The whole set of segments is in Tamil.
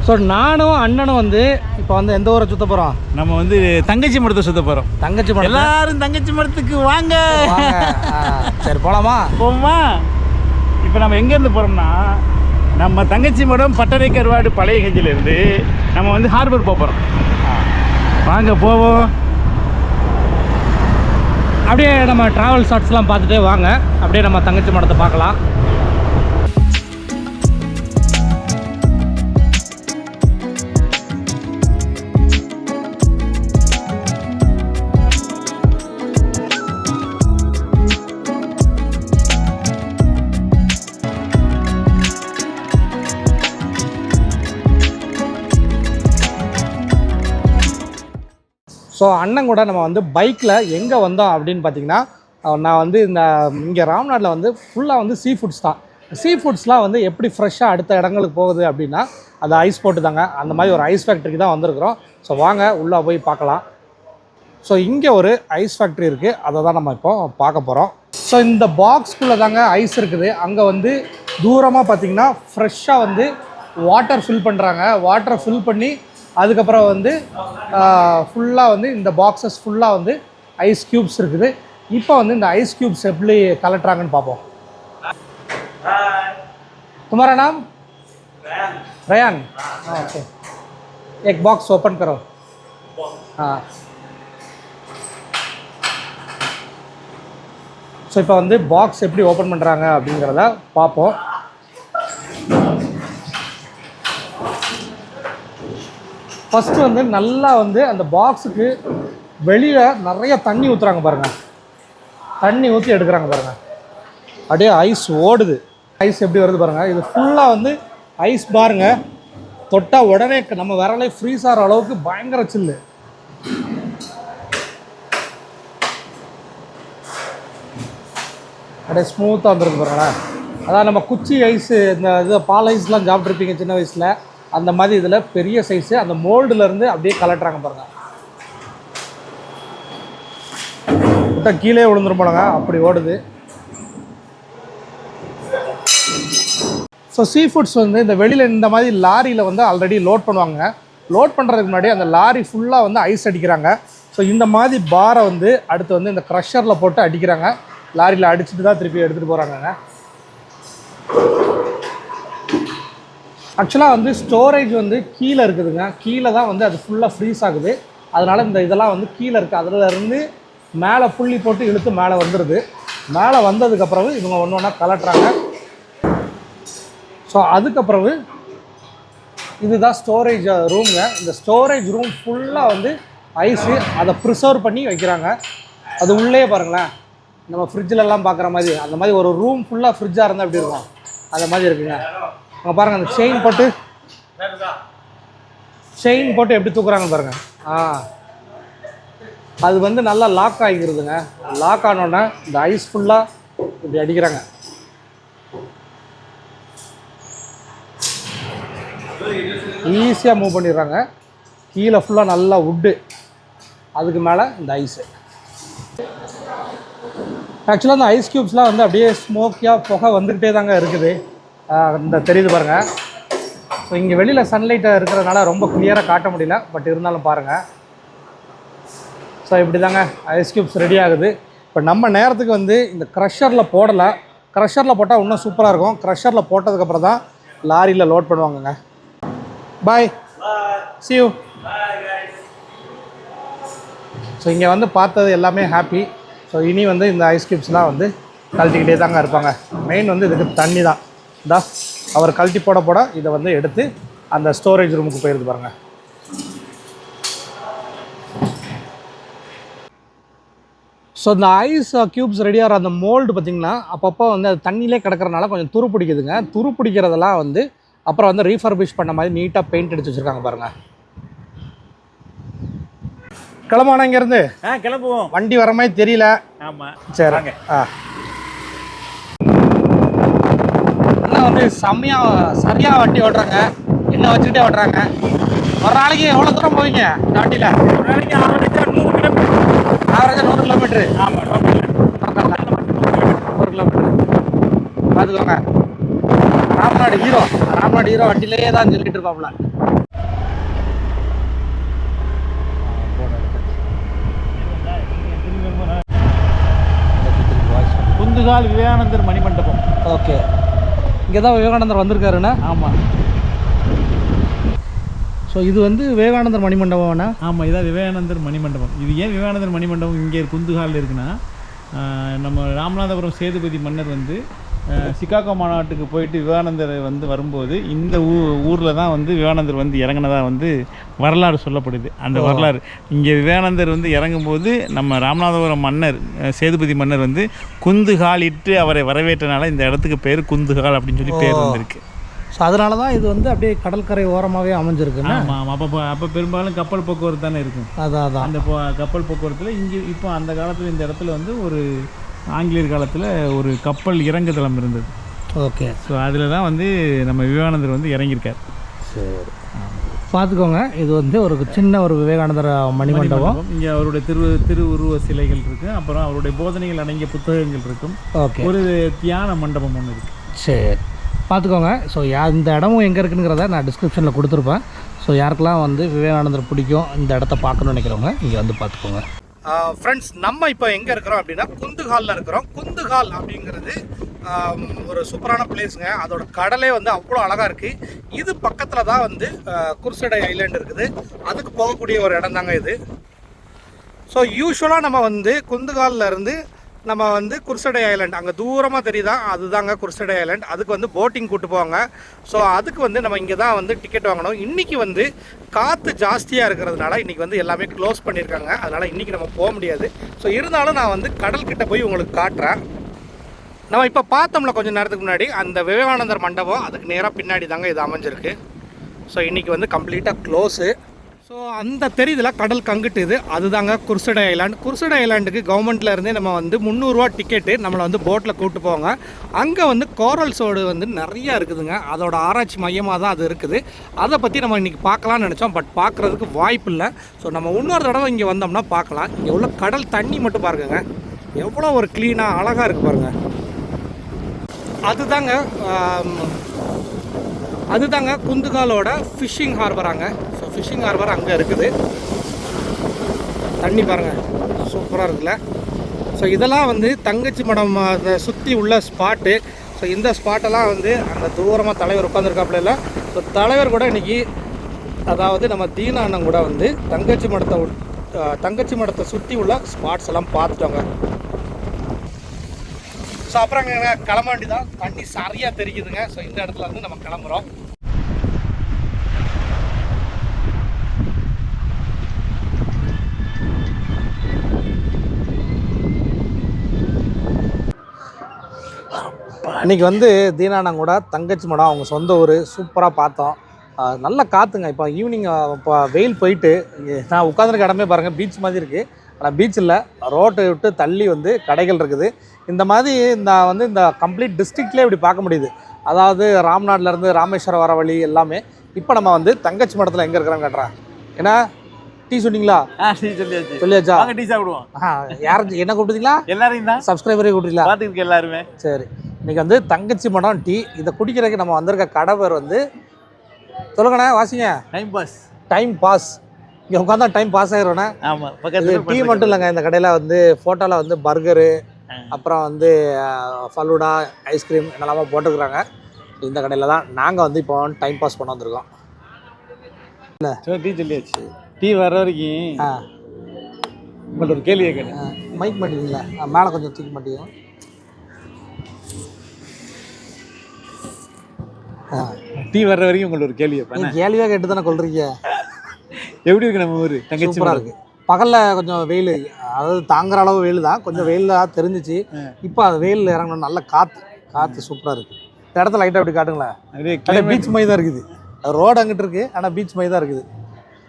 ஸோ நானும் அண்ணனும் வந்து இப்போ வந்து எந்த ஊரை சுற்ற போகிறோம்? நம்ம வந்து தங்கச்சி மடத்தை சுற்ற போகிறோம். தங்கச்சி மடம். எல்லாரும் தங்கச்சி மடத்துக்கு வாங்க. சரி போகலாமா? போமா. இப்போ நம்ம எங்கேருந்து போகிறோம்னா, நம்ம தங்கச்சி மடம் பட்டறை கருவாடு பழைய கஞ்சிலேருந்து நம்ம வந்து ஹார்பர் போகிறோம். வாங்க போவோம். அப்படியே நம்ம ட்ராவல் ஷார்ட்ஸ்லாம் பார்த்துட்டே வாங்க, அப்படியே நம்ம தங்கச்சி மடத்தை பார்க்கலாம். ஸோ அண்ணன் கூட நம்ம வந்து பைக்கில் எங்கே வந்தோம் அப்படின்னு பார்த்தீங்கன்னா, நான் வந்து இங்கே ராம்நாட்டில் வந்து ஃபுல்லாக வந்து சீ ஃபுட்ஸ் தான். சீ ஃபுட்ஸ்லாம் வந்து எப்படி ஃப்ரெஷ்ஷாக அடுத்த இடங்களுக்கு போகுது அப்படின்னா, அது ஐஸ் போட்டு தாங்க. அந்த மாதிரி ஒரு ஐஸ் ஃபேக்ட்ரிக்கு தான் வந்திருக்கிறோம். ஸோ வாங்க உள்ளே போய் பார்க்கலாம். ஸோ இங்கே ஒரு ஐஸ் ஃபேக்ட்ரி இருக்குது, அதை தான் நம்ம இப்போ பார்க்க போகிறோம். ஸோ இந்த பாக்ஸ்குள்ளே தாங்க ஐஸ் இருக்குது. அங்கே வந்து தூரமாக பார்த்திங்கன்னா ஃப்ரெஷ்ஷாக வந்து வாட்டர் ஃபில் பண்ணுறாங்க. வாட்டரை ஃபில் பண்ணி அதுக்கப்புறம் வந்து ஃபுல்லாக வந்து இந்த பாக்ஸஸ் ஃபுல்லாக வந்து ஐஸ் க்யூப்ஸ் இருக்குது. இப்போ வந்து இந்த ஐஸ் க்யூப்ஸ் எப்படி கலட்டுறாங்கன்னு பார்ப்போம். तुम्हारा नाम? रयान. ओके, एक बॉक्स ओपन करो. हाँ, ஸோ இப்போ வந்து பாக்ஸ் எப்படி ஓப்பன் பண்ணுறாங்க அப்படிங்கிறத பார்ப்போம். ஃபஸ்ட்டு வந்து நல்லா வந்து அந்த பாக்ஸுக்கு வெளியில் நிறைய தண்ணி ஊற்றுறாங்க பாருங்கள். தண்ணி ஊற்றி எடுக்கிறாங்க பாருங்கள். அப்படியே ஐஸ் ஓடுது. ஐஸ் எப்படி வருது பாருங்கள். இது ஃபுல்லாக வந்து ஐஸ் பாருங்கள். தொட்டால் உடனே நம்ம விரலே ஃப்ரீஸ் ஆகிற அளவுக்கு பயங்கர சில்லு. அப்படியே ஸ்மூத்தாக வந்துருக்கு பாருங்களேன். அதான் நம்ம குச்சி ஐஸு, இந்த இது பால் ஐஸ்லாம் சாப்பிட்ருப்பீங்க சின்ன வயசில், அந்த மாதிரி இதில் பெரிய சைஸு அந்த மோல்டுலேருந்து அப்படியே கலட்டுறாங்க பாருங்கள். விட்டால் கீழே விழுந்துரும் போலங்க, அப்படி ஓடுது. ஸோ சீ ஃபுட்ஸ் வந்து இந்த வெளியில் இந்த மாதிரி லாரியில் வந்து ஆல்ரெடி லோட் பண்ணுவாங்க. லோட் பண்ணுறதுக்கு முன்னாடி அந்த லாரி ஃபுல்லாக வந்து ஐஸ் அடிக்கிறாங்க. ஸோ இந்த மாதிரி பாரை வந்து அடுத்து வந்து இந்த க்ரஷரில் போட்டு அடிக்கிறாங்க. லாரியில் அடிச்சுட்டு தான் திருப்பி எடுத்துகிட்டு போகிறாங்க. ஆக்சுவலாக வந்து ஸ்டோரேஜ் வந்து கீழே இருக்குதுங்க. கீழே தான் வந்து அது ஃபுல்லாக ஃப்ரீஸ் ஆகுது. அதனால் இந்த இதெல்லாம் வந்து கீழே இருக்குது. அதிலேருந்து மேலே புள்ளி போட்டு இழுத்து மேலே வந்துடுது. மேலே வந்ததுக்கப்புறம் இவங்க ஒன்று ஒன்றா கலட்டுறாங்க. ஸோ அதுக்கப்புறம் இதுதான் ஸ்டோரேஜ் ரூமுங்க. இந்த ஸ்டோரேஜ் ரூம் ஃபுல்லாக வந்து ஐஸு அதை ப்ரிசர்வ் பண்ணி வைக்கிறாங்க. அது உள்ளே பாருங்களேன், நம்ம ஃப்ரிட்ஜிலலாம் பார்க்குற மாதிரி அந்த மாதிரி ஒரு ரூம் ஃபுல்லாக ஃப்ரிட்ஜாக இருந்தால் எப்படி இருக்கும், அந்த மாதிரி இருக்குங்க. அங்கே பாருங்கள், அந்த செயின் போட்டு எப்படி தூக்குறாங்க பாருங்கள். அது வந்து நல்லா லாக் ஆகிக்கிறதுங்க. லாக் ஆனோடனே இந்த ஐஸ் ஃபுல்லாக இப்படி அடிக்கிறாங்க. ஈஸியாக மூவ் பண்ணிடுறாங்க. கீழே ஃபுல்லாக நல்லா உட்டு, அதுக்கு மேலே இந்த ஐஸு. ஆக்சுவலாக இந்த ஐஸ் க்யூப்ஸ்லாம் வந்து அப்படியே ஸ்மோக்கியாக புகை வந்துக்கிட்டே தாங்க இருக்குது. இந்த தெரியுது பாருங்கள். ஸோ இங்கே வெளியில் சன்லைட்டாக இருக்கிறதுனால ரொம்ப கிளியராக காட்ட முடியல, பட் இருந்தாலும் பாருங்கள். ஸோ இப்படி தாங்க ஐஸ் க்யூப்ஸ் ரெடி ஆகுது. இப்போ நம்ம நேரத்துக்கு வந்து இந்த க்ரஷரில் போடலை. க்ரஷரில் போட்டால் இன்னும் சூப்பராக இருக்கும். க்ரஷரில் போட்டதுக்கப்புறம் தான் லாரியில் லோட் பண்ணுவாங்கங்க. Bye, see you. ஸோ இங்கே வந்து பார்த்தது எல்லாமே ஹாப்பி. ஸோ இனி வந்து இந்த ஐஸ் க்யூப்ஸ்லாம் வந்து கழட்டிக்கிட்டே தாங்க இருப்பாங்க. மெயின் வந்து இதுக்கு தண்ணி தான். அவர் கழட்டி போட இதை வந்து எடுத்து அந்த ஸ்டோரேஜ் ரூமுக்கு போயிடுது பாருங்கள். ஸோ இந்த ஐஸ் க்யூப்ஸ் ரெடியாகிற அந்த மோல்டு பார்த்திங்கன்னா அப்பப்போ வந்து அது தண்ணியிலே கிடக்கிறனால கொஞ்சம் துரு பிடிக்குதுங்க. துரு பிடிக்கிறதெல்லாம் வந்து அப்புறம் வந்து ரீஃபர்பிஷ் பண்ண மாதிரி நீட்டாக பெயிண்ட் அடித்து வச்சுருக்காங்க பாருங்கள். கிளம்புவானா இங்கேருந்து? கிளம்புவோம். வண்டி வர மாதிரி தெரியல. ஆமாம், சரி. அண்ணா வந்து சரியாக வண்டி ஓட்டுறாங்க. என்ன வச்சுக்கிட்டே ஓட்டுறாங்க. ஒரு நாளைக்கு எவ்வளோ தூரம் போவீங்க இந்த வண்டியில்? ஒரு நாளைக்கு ஆவரேஜாக 100 கிலோமீட்டர். ஆவரேஜாக 100 கிலோமீட்ரு. ஆமாம், 100 கிலோமீட்டர் பார்த்துக்கோங்க. ராம்நாடு ஹீரோ. ராம்நாடு ஹீரோ வண்டியிலேயே தான் சொல்லிட்டு இருப்பாப்ல. குந்துகால் விவேகானந்தர் மணிமண்டபம். ஓகே, இங்கே தான் விவேகானந்தர் வந்திருக்காருண்ணா. ஆமாம். ஸோ இது வந்து விவேகானந்தர் மணிமண்டபம்ண்ணா. ஆமாம், இதான் விவேகானந்தர் மணிமண்டபம். இது ஏன் விவேகானந்தர் மணிமண்டபம் இங்கே குந்துகாலில் இருக்குன்னா, நம்ம ராமநாதபுரம் சேதுபதி மன்னர் வந்து சிகாகோ மாநாட்டுக்கு போயிட்டு விவேகானந்தர் வந்து வரும்போது இந்த ஊரில் தான் வந்து விவேகானந்தர் வந்து இறங்கினதாக வந்து வரலாறு சொல்லப்படுது. அந்த வரலாறு இங்கே விவேகானந்தர் வந்து இறங்கும்போது நம்ம ராமநாதபுரம் மன்னர் சேதுபதி மன்னர் வந்து குந்துகால் இட்டு அவரை வரவேற்றனால இந்த இடத்துக்கு பேர் குந்துகால் அப்படின்னு சொல்லி பேர் வந்திருக்கு. ஸோ அதனால தான் இது வந்து அப்படியே கடற்கரை ஓரமாகவே அமைஞ்சிருக்கு. ஆமாம், அப்போ பெரும்பாலும் கப்பல் போக்குவரத்து தானே இருக்கும். அதான் அந்த கப்பல் போக்குவரத்தில் இங்கே இப்போ அந்த காலத்தில் இந்த இடத்துல வந்து ஒரு ஆங்கிலேயர் காலத்தில் ஒரு கப்பல் இறங்குதளம் இருந்தது. ஓகே, ஸோ அதில் தான் வந்து நம்ம விவேகானந்தர் வந்து இறங்கியிருக்கார். சரி, பார்த்துக்கோங்க. இது வந்து ஒரு சின்ன ஒரு விவேகானந்தர் மணிமண்டபம். இங்கே அவருடைய திருவுருவ சிலைகள் இருக்குது. அப்புறம் அவருடைய போதனைகள் அடங்கிய புத்தகங்கள் இருக்கும். ஓகே, ஒரு தியான மண்டபம் ஒன்று இருக்குது. சரி, பார்த்துக்கோங்க. ஸோ இந்த இடமும் எங்கே இருக்குங்கிறத நான் டிஸ்கிரிப்ஷனில் கொடுத்துருப்பேன். ஸோ யாருக்கெல்லாம் வந்து விவேகானந்தர் பிடிக்கும், இந்த இடத்த பார்க்கணுன்னு நினைக்கிறவங்க இங்கே வந்து பார்த்துக்கோங்க. ஃப்ரெண்ட்ஸ், நம்ம இப்போ எங்கே இருக்கிறோம் அப்படின்னா குந்துகாலில் இருக்கிறோம். குந்துகால் அப்படிங்கிறது ஒரு சூப்பரான பிளேஸுங்க. அதோட கடலே வந்து அவ்வளோ அழகாக இருக்குது. இது பக்கத்தில் தான் வந்து குர்சடை ஐலாண்ட் இருக்குது. அதுக்கு போகக்கூடிய ஒரு இடம் தாங்க இது. ஸோ யூஸ்வலாக நம்ம வந்து குந்துகாலில் இருந்து நம்ம வந்து குர்சடை ஐலாண்ட் அங்கே தூரமாக தெரியுதா, அதுதாங்க குர்சடை ஐலாண்ட். அதுக்கு வந்து போட்டிங் கூட்டு போவாங்க. ஸோ அதுக்கு வந்து நம்ம இங்கே தான் வந்து டிக்கெட் வாங்கணும். இன்றைக்கி வந்து காற்று ஜாஸ்தியாக இருக்கிறதுனால இன்றைக்கி வந்து எல்லாமே க்ளோஸ் பண்ணியிருக்காங்க. அதனால் இன்றைக்கி நம்ம போக முடியாது. ஸோ இருந்தாலும் நான் வந்து கடல்கிட்ட போய் உங்களுக்கு காட்டுறேன். நம்ம இப்போ பார்த்தோம்ல கொஞ்சம் நேரத்துக்கு முன்னாடி அந்த விவேகானந்தர் மண்டபம், அதுக்கு நேராக பின்னாடி தாங்க இது அமைஞ்சிருக்கு. ஸோ இன்றைக்கி வந்து கம்ப்ளீட்டாக க்ளோஸு. ஸோ அந்த தெரியுதுல கடல் கங்கிட்டுது, அதுதாங்க குர்சடை ஐலாண்ட். குர்சடை ஐலாண்டுக்கு கவர்மெண்ட்டில் இருந்தே நம்ம வந்து 300 ரூபா டிக்கெட்டு நம்மளை வந்து போட்டில் கூப்பிட்டு போவாங்க. அங்கே வந்து கோரல்ஸோடு வந்து நிறையா இருக்குதுங்க. அதோட ஆராய்ச்சி மையமாக தான் அது இருக்குது. அதை பற்றி நம்ம இன்றைக்கி பார்க்கலான்னு நினச்சோம், பட் பார்க்குறதுக்கு வாய்ப்பு இல்லை. ஸோ நம்ம இன்னொரு தடவை இங்கே வந்தோம்னா பார்க்கலாம். இங்கே உள்ள கடல் தண்ணி மட்டும் பாருங்க, எவ்வளோ ஒரு க்ளீனாக அழகாக இருக்குது பாருங்கள். அதுதாங்க குந்துகாலோட ஃபிஷ்ஷிங் ஹார்பராங்க. ஸோ ஃபிஷ்ஷிங் ஹார்பர் அங்கே இருக்குது. தண்ணி பாருங்கள், சூப்பராக இருக்குல்ல. ஸோ இதெல்லாம் வந்து தங்கச்சி மடம் அதை சுற்றி உள்ள ஸ்பாட்டு. ஸோ இந்த ஸ்பாட்டெல்லாம் வந்து அந்த தூரமாக தலைவர் உட்காந்துருக்காப்புல இல்லை. ஸோ தலைவர் கூட இன்றைக்கி, அதாவது நம்ம தீனா அண்ணன் கூட வந்து தங்கச்சி மடத்தை சுற்றி உள்ள ஸ்பாட்ஸ் எல்லாம் பார்த்துட்டோங்க. ஸோ அப்புறம் கிளம்ப வேண்டிதான். தண்ணி சரியாக தெரிக்குதுங்க. ஸோ இந்த இடத்துல வந்து நம்ம கிளம்புறோம். இன்றைக்கி வந்து தீனாண்ணன் கூட தங்கச்சி மடம் அவங்க சொந்த ஊர் சூப்பராக பார்த்தோம். நல்ல காற்றுங்க. இப்போ ஈவினிங் இப்போ வெயில் போயிட்டு நான் உட்காந்துருக்க இடமே பாருங்கள் பீச் மாதிரி இருக்குது. ஆனால் பீச் இல்லை, ரோட்டை விட்டு தள்ளி வந்து கடைகள் இருக்குது. இந்த மாதிரி இந்த கம்ப்ளீட் டிஸ்ட்ரிக்ட்லேயே இப்படி பார்க்க முடியுது. அதாவது ராம்நாட்லேருந்து ராமேஸ்வரம் வர வழி எல்லாமே. இப்போ நம்ம வந்து தங்கச்சி மடத்தில் எங்கே இருக்கிறோன்னு கேட்டுறேன். ஏன்னா டீ சொன்னீங்களா? சொல்லியாச்சா? டீ சாப்பிடுவோம். யாரும் என்ன கூப்பிட்டீங்களா? எல்லாரையும் தான் சப்ஸ்கிரைபரே கூப்பிட்டீங்களா? பார்த்துருக்கு எல்லாருமே. சரி, இன்றைக்கி வந்து தங்கச்சி மடம் டீ. இதை குடிக்கிறதுக்கு நம்ம வந்திருக்க கடை பேர் வந்து சொல்லுங்கண்ணே, வாசிங்க. Time pass. இங்கே உட்காந்தா டைம் பாஸ் ஆகிடும்ண்ணே. ஆமாம், பக்கத்தில் டீ மட்டும் இல்லைங்க. இந்த கடையில் வந்து ஃபோட்டோவில் வந்து பர்கரு, அப்புறம் வந்து ஃபலூடா, ஐஸ்கிரீம் என்னெல்லாமோ போட்டுக்கிறாங்க. இந்த கடையில் தான் நாங்கள் வந்து இப்போ டைம் பாஸ் பண்ண வந்திருக்கோம். இல்லை டீ சொல்லியாச்சு. டீ வர வரைக்கும் உங்கள்ட்ட ஒரு கேள்வி கேட்குறேன். மைக் மாட்டீங்களா? மேலே கொஞ்சம் தூக்கி மாட்டீங்க. டீ வர்ற வரைக்கும் உங்கள்ட்ட ஒரு கேள்வி கேட்பேன். கேள்வியாக கேட்டு தானே கொள்றீங்க. எப்படி இருக்கு நம்ம ஊர்? தங்கச்சி சூப்பராக இருக்குது. பகலில் கொஞ்சம் வெயில், அதாவது தாங்குற அளவு வெயில் தான், கொஞ்சம் வெயிலாக தெரிஞ்சிச்சு. இப்போ அது வெயில் இறங்கணும், நல்ல காற்று சூப்பராக இருக்குது. இந்த இடத்துல லைட்டாக அப்படி காட்டுங்களேன். அப்படியே பீச் மாதிரி தான் இருக்குது. ரோடு அங்கிட்டு இருக்குது, ஆனால் பீச் மாதிரி தான் இருக்குது.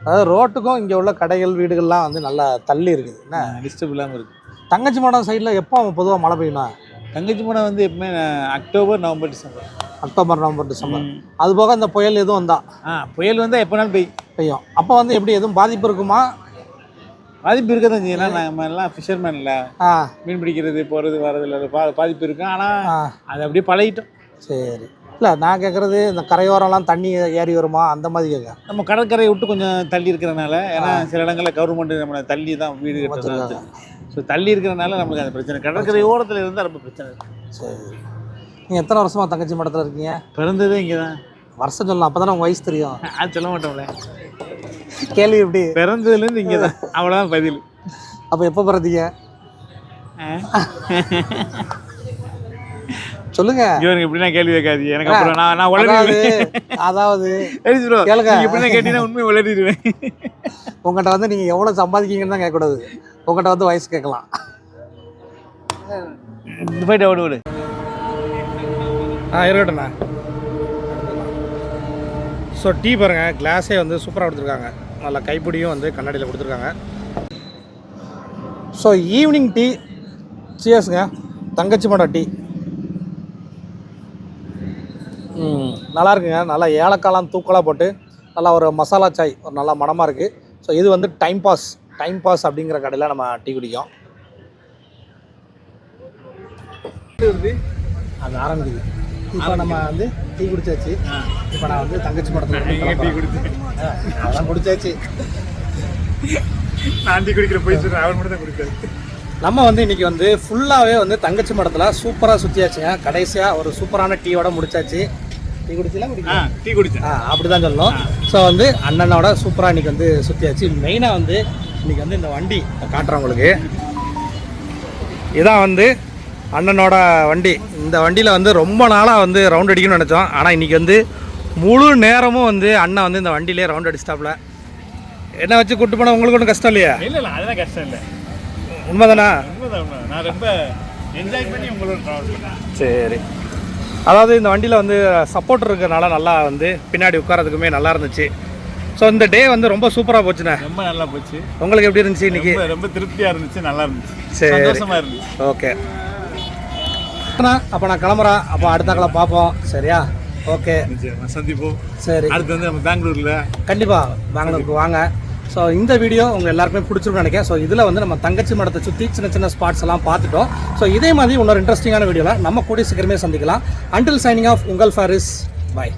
அதாவது ரோட்டுக்கும் இங்கே உள்ள கடைகள் வீடுகள்லாம் வந்து நல்லா தள்ளி இருக்குது. என்ன டிஸ்டர்ப் இல்லாமல் இருக்குது. தங்கச்சி மடம் சைடில் எப்போ பொதுவாக மழை பெய்யணும்? தங்கச்சி மடம் வந்து எப்பவுமே அக்டோபர், நவம்பர், டிசம்பர். அது போக இந்த புயல் எதுவும் வந்தா? புயல் வந்தால் எப்போனாலும் பெய்யும். அப்போ வந்து எப்படி எதுவும் பாதிப்பு இருக்குமா? பாதிப்பு இருக்க தான் செய்யலாம். நம்ம எல்லாம் ஃபிஷர்மேன் இல்லை, மீன் பிடிக்கிறது போகிறது வரதில்ல, பாதிப்பு இருக்கு. ஆனால் அது அப்படியே பழகிட்டோம். சரி, இல்லை நான் கேட்குறது இந்த கரையோரம்லாம் தண்ணி ஏறி வருமா அந்த மாதிரி கேட்க. நம்ம கடற்கரையை விட்டு கொஞ்சம் தள்ளி இருக்கிறனால, ஏன்னா சில இடங்களில் கவர்மெண்ட் நம்மளை தள்ளி தான் வீடு கட்டுறது. ஸோ தள்ளி இருக்கிறனால நம்மளுக்கு அந்த பிரச்சனை. கடற்கரை ஓரத்தில் இருந்தால் ரொம்ப பிரச்சனை இருக்குது. சரி, நீங்கள் எத்தனை வருஷமாக தங்கச்சி மடத்தில் இருக்கீங்க? பிறந்ததே இங்கே தான். வருஷம் சொல்லலாம், அப்போ தானே உங்கள் வயசு தெரியும். அது சொல்ல மாட்டோம்ல. கேள்வி எப்படி? பிறந்ததுலேருந்து இங்கே தான், அவ்வளோதான் பதில். அப்போ எப்போ பிறந்தீங்க சொல்லுங்க. இவருக்கு இப்படின்னா கேள்வி வைக்காது எனக்கு. அப்புறம் நான் உளறிடுவேன். அதாவது கேளுங்க, இப்படின்னா கேட்டீங்கன்னா உண்மையை உளறிடுவேன். உங்கள்கிட்ட வந்து நீங்கள் எவ்வளோ சம்பாதிக்கீங்கன்னு தான் கேட்கக்கூடாது, உங்கள்கிட்ட வந்து வயசு கேட்கலாம். போயிட்டு ஓடு ஓடு. இருக்கட்டும்ண்ணா. ஸோ டீ பாருங்கள், கிளாஸே வந்து சூப்பராக கொடுத்துருக்காங்க. நல்லா கைப்பிடியும் வந்து கண்ணாடியில் கொடுத்துருக்காங்க. ஸோ ஈவினிங் டீ சியர்ஸுங்க, தங்கச்சி மடம் டீ. நல்லா இருக்குங்க. நல்லா ஏலக்காலாம் தூக்கலாக போட்டு நல்லா ஒரு மசாலா சாய் ஒரு நல்லா மனமாக இருக்குது. ஸோ இது வந்து டைம் பாஸ் அப்படிங்கிற கடையில் நம்ம டீ குடிக்கும். அது ஆரம்பிக்குது. இப்போ நம்ம வந்து டீ குடிச்சாச்சு. இப்போ நான் வந்து தங்கச்சி மடத்தில் டீ குடிச்சேன். அதான் குடிச்சாச்சு. நான் டீ குடிக்கிற போய் சொல்கிறேன், அவன் மட்டும் தான் குடிச்சாரு. நம்ம வந்து இன்றைக்கி வந்து ஃபுல்லாகவே வந்து தங்கச்சி மடத்தில் சூப்பராக சுற்றியாச்சுங்க. கடைசியாக ஒரு சூப்பரான டீயோட முடிச்சாச்சு. டீ குடிச்சலாம் டீ குடிச்சேன் அப்படி தான் சொல்லணும். ஸோ வந்து அண்ணனோட சூப்பராக இன்றைக்கி வந்து சுற்றியாச்சு. மெயினாக வந்து இன்றைக்கி வந்து இந்த வண்டி காட்டுறேன் உங்களுக்கு. இதான் வந்து அண்ணனோட வண்டி. இந்த வண்டியில் வந்து ரொம்ப நாளாக வந்து ரவுண்ட் அடிக்கணும்னு நினச்சோம். ஆனால் இன்றைக்கி வந்து முழு நேரமும் வந்து அண்ணன் வந்து இந்த வண்டியிலே ரவுண்ட் அடிச்சிட்டாப்புல. என்ன வச்சு கூப்பிட்டு போனால் உங்களுக்கு ஒன்றும் கஷ்டம் இல்லையா? இல்லை அதெல்லாம் கஷ்டம் இல்லை. உண்மைதானா? நான் ரொம்ப என்ஜாய் பண்ணி உங்களோட ட்ராவல் பண்ணேன். சரி, அதாவது இந்த வண்டியில் வந்து சப்போர்ட் இருக்கிறதுனால நல்லா வந்து பின்னாடி உட்காரதுக்குமே நல்லா இருந்துச்சு. ஸோ இந்த டே வந்து ரொம்ப சூப்பராக போச்சுண்ணே. ரொம்ப நல்லா போச்சு. உங்களுக்கு எப்படி இருந்துச்சு இன்னைக்கு? ரொம்ப திருப்தியாக இருந்துச்சு, நல்லா இருந்துச்சு, சரி, சந்தோஷமாக இருந்துச்சு. ஓகே, அப்போ நான் கிளம்புறேன். அப்போ அடுத்தாக்களை பார்ப்போம். சரியா? ஓகே, சந்திப்போம். சரி, அடுத்து வந்து நம்ம பெங்களூரில் கண்டிப்பாக பெங்களூருக்கு வாங்க. ஸோ இந்த வீடியோ உங்கள் எல்லாருக்குமே பிடிச்சிருக்குன்னு நினைக்கிறேன். ஸோ இதில் வந்து நம்ம தங்கச்சி மடத்தை சுற்றி சின்ன சின்ன ஸ்பாட்ஸ் எல்லாம் பார்த்துட்டோம். ஸோ இதே மாதிரி இன்னொரு இன்ட்ரெஸ்டிங்கான வீடியோவில் நம்ம கூடிய சீக்கிரமே சந்திக்கலாம். அன்டில் சைனிங் ஆஃப், உங்கள் ஃபாரிஸ். பாய்.